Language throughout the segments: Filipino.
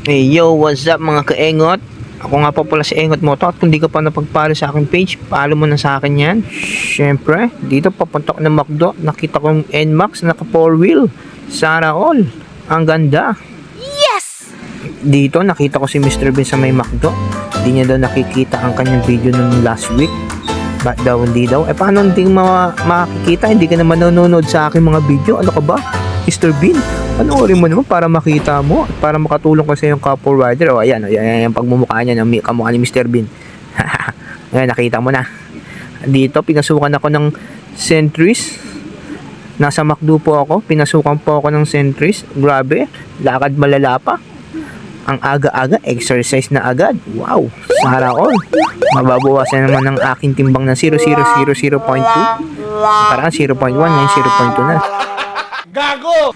Hey yo, what's up mga kaengot? Ako nga po pala si Engot Moto at kung di ka pa napag-follow sa aking page, follow mo na sa akin yan. Siyempre, dito papunta ko ng McDo, nakita ko yung NMAX naka 4-wheel. Sana all, ang ganda. Yes! Dito nakita ko si Mr. Bean sa may McDo. Di niya daw nakikita ang kanyang video nung last week. Ba't daw hindi daw? Paano hindi makikita? Hindi ka naman nanonood sa aking mga video. Ano ka ba? Mr. Bean, panoorin mo naman para makita mo at para makatulong kasi yung couple rider. O ayan, ayan yung pagmumukha niya ng kamukha ni Mr. Bean. Ayan, nakita mo na. Dito, pinasukan ako ng Centris. Nasa McDo po ako. Pinasukan po ako ng Centris. Grabe, lakad malala pa. Ang aga-aga, exercise na agad. Wow, sana all. Mababawasan naman ng aking timbang ng 0.2. Parang 0.1, ngayon 0.2 na. Gago!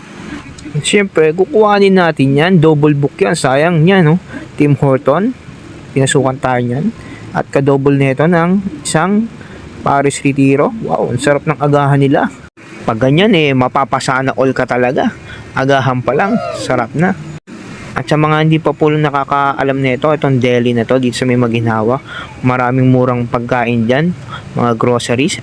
Siyempre, kukuhanin natin yan. Double book yan. Sayang yan, no? Tim Horton. Pinasukan tayo yan. At ka-double nito ng isang Paris Retiro. Wow, ang sarap ng agahan nila. Pag ganyan, mapapasana all ka talaga. Agahan pa lang. Sarap na. At sa mga hindi pa po nakakaalam nito, itong deli na to, dito sa may Maginhawa. Maraming murang pagkain dyan. Mga groceries.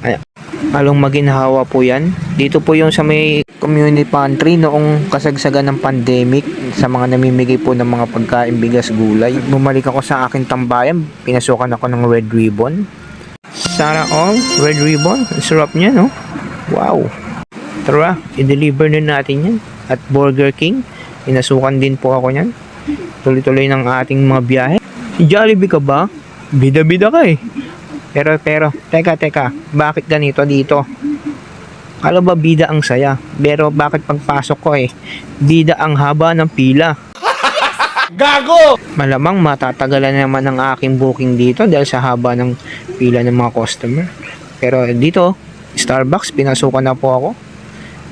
Along Maginhawa po yan. Dito po yung sa may community pantry noong kasagsagan ng pandemic sa mga namimigay po ng mga pagkain, bigas, gulay. Bumalik ako sa aking tambayan, pinasukan ako ng Red Ribbon. Sana all, Red Ribbon. Ang sarap niya, no? Wow. Tara, i-deliver na natin yan. At Burger King, pinasukan din po ako yan. Tuloy-tuloy ng ating mga biyahe. Jollibee ka ba? Bida-bida ka eh. Pero, teka, bakit ganito dito? Kala ba bida ang saya? Pero bakit pagpasok ko bida ang haba ng pila? Gago! Malamang matatagalan naman ang aking booking dito dahil sa haba ng pila ng mga customer. Pero dito, Starbucks, pinasukan na po ako.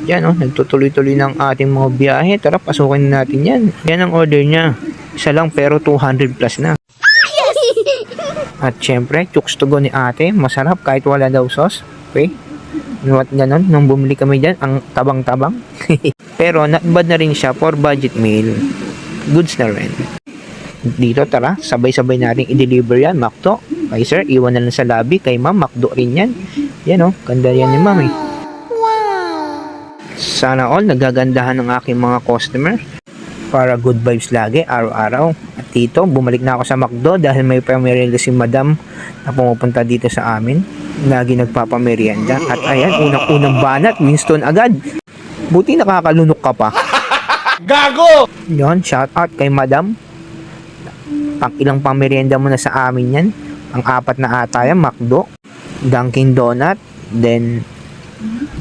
Yan nagtutuloy-tuloy ng ating mga biyahe. Tara, pasukin natin yan. Yan ang order niya. Isa lang pero 200 plus na. At syempre, chooks to go ni ate. Masarap kahit wala daw sauce. Okay? What ganon? Nung bumili kami dyan, ang tabang-tabang. Pero not bad na rin siya for budget meal. Goods na rin. Dito tara, sabay-sabay natin i-deliver yan. McDo. Kay sir, iwan na lang sa lobby. Kay ma'am, McDo rin yan. Yan ganda yan ni ma'am Sana all, nagagandahan ng aking mga customer. Para good vibes lagi, araw-araw. At dito, bumalik na ako sa McDo dahil may pamerienda si madam na pumupunta dito sa amin. Lagi nagpapamerienda. At ayan, unang-unang banat, Winston agad. Buti nakakalunok ka pa. Gago! Yon, shout out kay madam. Pang ilang pamerienda mo na sa amin yan. Ang 4 na ata yan, McDo, Dunkin Donut, then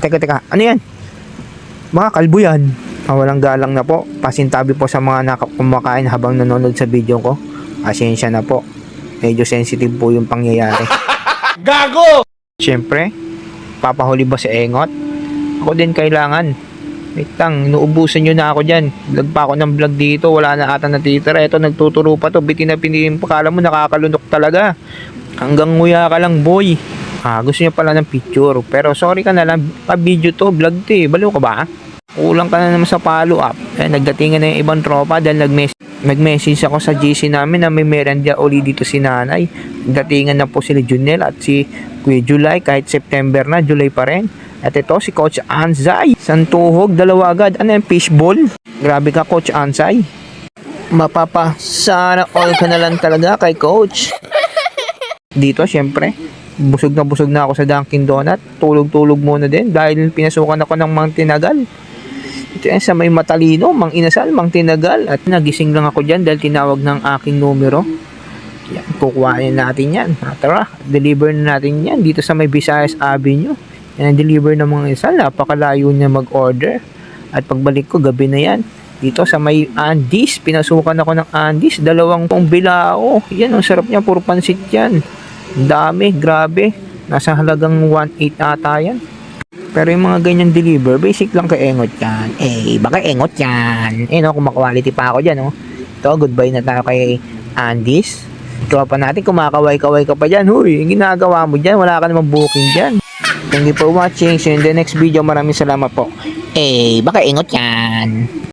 teka, ano yan? Mga kalbo yan. Walang galang na po. Pasintabi po sa mga kumakain habang nanonood sa video ko. Asensya na po. Medyo sensitive po yung pangyayari. Gago! Siyempre, papahuli ba si Engot? Ako din kailangan. Wait lang, inuubusan nyo na ako dyan. Vlog pa ako ng vlog dito. Wala na ata natitira. Ito, nagtuturo pa to. Bitin na pinihin. Pakala mo nakakalunok talaga. Hanggang nguya ka lang, boy. Gusto niya pala ng picture. Pero sorry ka na lang. Video to, vlog to Baliw ka ba? Kulang ka na naman sa follow-up. Nagdatingan na yung ibang tropa dahil nag-message ako sa GC namin na may merenda uli dito si nanay. Nagdatingan na po sila Junel at si Kuya July. Kahit September na, July pa rin. At ito si Coach Anzay. Santuhog, dalawa agad. Ano yung fishball? Grabe ka, Coach Anzay. Mapapasana all ka na lang talaga kay Coach. Dito, syempre, busog na ako sa Dunkin Donut. Tulog-tulog muna din dahil pinasukan ako ng Mang Tinagal. Ito yan sa may Matalino, Mang Inasal, Mang Tinagal. At nagising lang ako dyan dahil tinawag ng aking numero. Yan, kukuhain natin yan. Tara, deliver na natin yan dito sa may Visayas Avenue. Yan ang deliver ng mga Inasal. Napakalayo niya mag-order. At pagbalik ko, gabi na yan. Dito sa may Andes, pinasukan ako ng Andes. 2 pong bilao. Yan, ang sarap niya, puro pansit yan. Dami, grabe. Nasa halagang 1.8 ata yan. Pero yung mga ganyan deliver, basic lang kay Engot yan. Baka Engot yan. Kumakwality pa ako dyan, Ito, goodbye na tayo kay Andes. Tropa natin, kumakaway-kaway ka pa dyan. Huy, yung ginagawa mo dyan, wala ka namang booking dyan. Thank you for watching. See you in the next video. Maraming salamat po. Baka Engot yan.